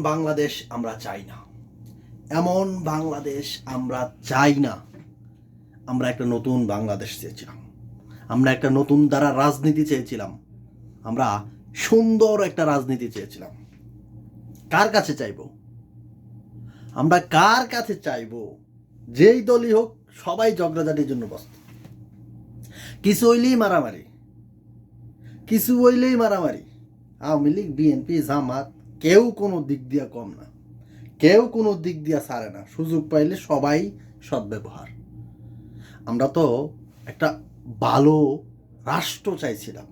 বাংলাদেশ আমরা চাই না, এমন বাংলাদেশ আমরা চাই না। আমরা একটা নতুন বাংলাদেশ চেয়েছিলাম, আমরা একটা নতুন ধারা রাজনীতি চেয়েছিলাম, আমরা সুন্দর একটা রাজনীতি চেয়েছিলাম। কার কাছে চাইব? আমরা কার কাছে চাইব? যেই দলই হোক সবাই ঝগড়াঝাটির জন্য ব্যস্ত। কিছু হইলেই মারামারি, কিছু হইলেই মারামারি। আওয়ামী লীগ, বিএনপি, জামাত কেউ কোনো দিক দিয়া কম না, কেউ কোনো দিক দিয়া ছাড়ে না। সুযোগ পাইলে সবাই সদ্ব্যবহার। আমরা তো একটা ভালো রাষ্ট্র চাইছিলাম,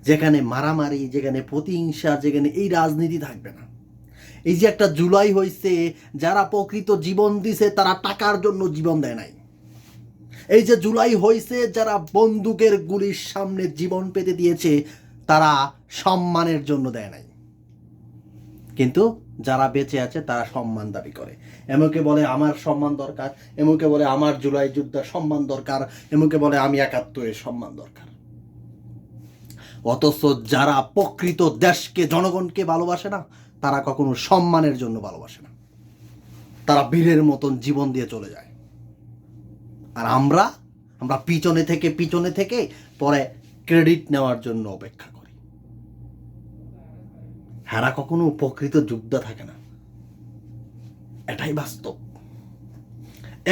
যেখানে মারামারি, যেখানে প্রতিহিংসা, যেখানে এই রাজনীতি থাকবে না। এই যে একটা জুলাই হয়েছে, যারা প্রকৃত জীবন দিছে তারা টাকার জন্য জীবন দেয় নাই। এই যে জুলাই হয়েছে, যারা বন্দুকের গুলির সামনে জীবন পেতে দিয়েছে তারা সম্মানের জন্য দেয় নাই। কিন্তু যারা বেঁচে আছে তারা সম্মান দাবি করে। এমকে বলে আমার সম্মান দরকার, এমকে বলে আমার জুলাই যুদ্ধের সম্মান দরকার, এমকে বলে আমি ৭১-এর সম্মান দরকার। অথচ যারা প্রকৃত দেশকে, জনগণকে ভালোবাসে না, তারা কখনো সম্মানের জন্য ভালোবাসে না। তারা বীরের মতন জীবন দিয়ে চলে যায়। আর আমরা পিছনে থেকে পরে ক্রেডিট নেওয়ার জন্য অপেক্ষা করি। হারা কখনো প্রকৃত যোদ্ধা থাকে না। এটাই বাস্তব,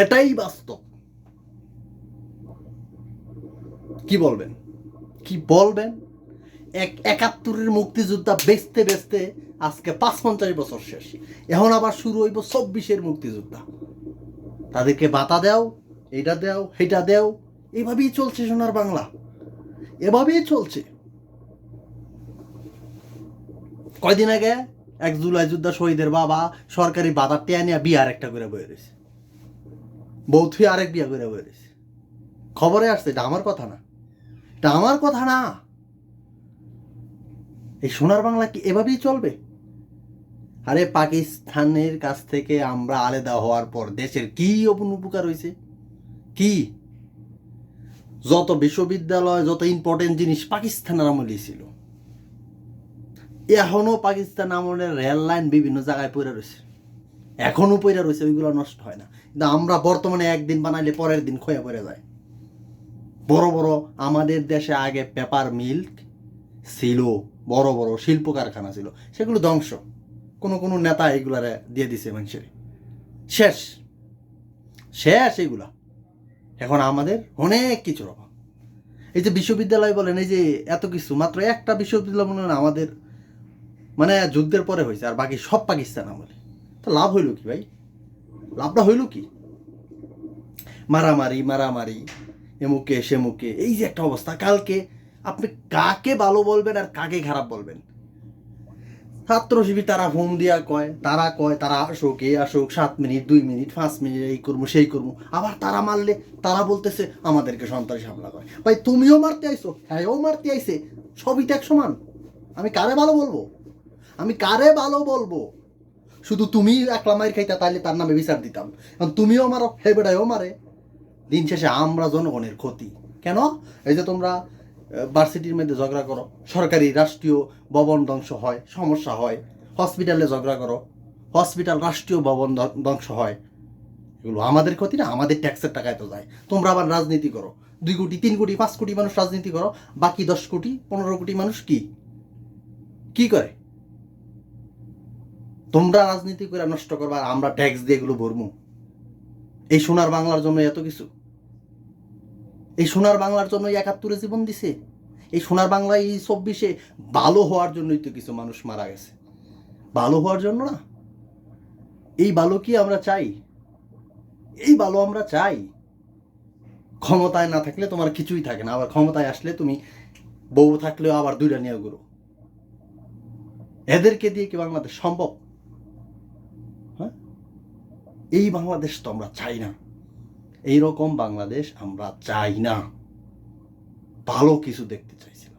এটাই বাস্তব। কি বলবেন? ৭১-এর মুক্তিযোদ্ধা বেচতে বেচতে আজকে ৫-৫০ বছর শেষ। এখন আবার শুরু হইব ২৪-এর মুক্তিযোদ্ধা। তাদেরকে বাতা দাও, এটা দাও, সেটা দাও। এভাবেই চলছে সোনার বাংলা, এভাবেই চলছে। কয়দিন আগে ১ জুলাই যোদ্ধা শহীদের বাবা সরকারি বাধা টেয়া নিয়ে বিয়ার একটা করে বয়ে রয়েছে, বউ থুয়ে আরেক বিয়া করে বয়ে রয়েছে। খবরে আসছে, এটা আমার কথা না, এটা আমার কথা না। এই সোনার বাংলা কি এভাবেই চলবে? আরে পাকিস্তানের কাছ থেকে আমরা আলাদা হওয়ার পর দেশের কি উপকার হয়েছে? কি? যত বিশ্ববিদ্যালয়, যত ইম্পর্টেন্ট জিনিস পাকিস্তানের আমলেই ছিল। এখনো পাকিস্তান আমলের রেল লাইন বিভিন্ন জায়গায় পড়ে রয়েছে, এখনো পড়ে রয়েছে, ওইগুলো নষ্ট হয় না। কিন্তু আমরা বর্তমানে একদিন বানাইলে পরের দিন ক্ষয়ে পড়ে যায়। বড় বড় আমাদের দেশে আগে পেপার মিল ছিল, বড় বড় শিল্প কারখানা ছিল, সেগুলো ধ্বংস। কোনো নেতা এগুলারে দিয়ে দিছে মানুষের। শেষ শেষ এগুলা। এখন আমাদের অনেক কিছুর অভাব। এই যে বিশ্ববিদ্যালয় বলেন, এই যে এত কিছু, মাত্র একটা বিশ্ববিদ্যালয় মনে হয় আমাদের মানে যুদ্ধের পরে হয়েছে, আর বাকি সব পাকিস্তান আমলে। তো লাভ হইল কি ভাই? লাভটা হইল কি? মারামারি, এমুকে সেমুকে, এই যে একটা অবস্থা। কালকে আপনি কাকে ভালো বলবেন আর কাকে খারাপ বলবেন? ছাত্র শিবির তারা ফোন দিয়া কয় তারা আসুক, এই আসুক, ৭ মিনিট, 2 মিনিট, 5 মিনিট, এই করবো সেই করবো। আবার তারা মারলে তারা বলতেছে আমাদেরকে সন্ত্রাসী হামলা করে। ভাই তুমিও মারতে আইসো, হ্যাঁও মারতে আইসে, সবই তো এক সমান। আমি কারে ভালো বলবো? শুধু তুমি একলা মাইর খাইতা, তাইলে তার নামে বিচার দিতাম। কারণ তুমিও মারো, হে বেটাও মারে। দিন শেষে আমরা জনগণের ক্ষতি। কেন? এই যে তোমরা ভার্সিটির মধ্যে ঝগড়া করো, সরকারি রাষ্ট্রীয় ভবন ধ্বংস হয়, সমস্যা হয়। হসপিটালে ঝগড়া করো, হসপিটাল রাষ্ট্রীয় ভবন ধ্বংস হয়। এগুলো আমাদের ক্ষতি না? আমাদের ট্যাক্সের টাকায় তো যায়। তোমরা আবার রাজনীতি করো, 2 কোটি, 3 কোটি, 5 কোটি মানুষ রাজনীতি করো, বাকি 10 কোটি, 15 কোটি মানুষ কি করে? তোমরা রাজনীতি করে নষ্ট করবা, আর আমরা ট্যাক্স দিয়ে এগুলো ভরবো। এই সোনার বাংলার জন্য এত কিছু। এই সোনার বাংলার জন্য ৭১-এ জীবন দিছে। এই সোনার বাংলায় এই ২৪-এ ভালো হওয়ার জন্যই তো কিছু মানুষ মারা গেছে। ভালো হওয়ার জন্য না? এই ভালো কি আমরা চাই? এই ভালো আমরা চাই? ক্ষমতায় না থাকলে তোমার কিছুই থাকে না, আবার ক্ষমতায় আসলে তুমি বউ থাকলেও আবার 2টা নিয়ে ঘুরো। এদেরকে দিয়ে কি বাংলাদেশ সম্ভব? হ্যাঁ, এই বাংলাদেশ তো আমরা চাই না। এইরকম বাংলাদেশ আমরা চাই না। ভালো কিছু দেখতে চাইছিলাম।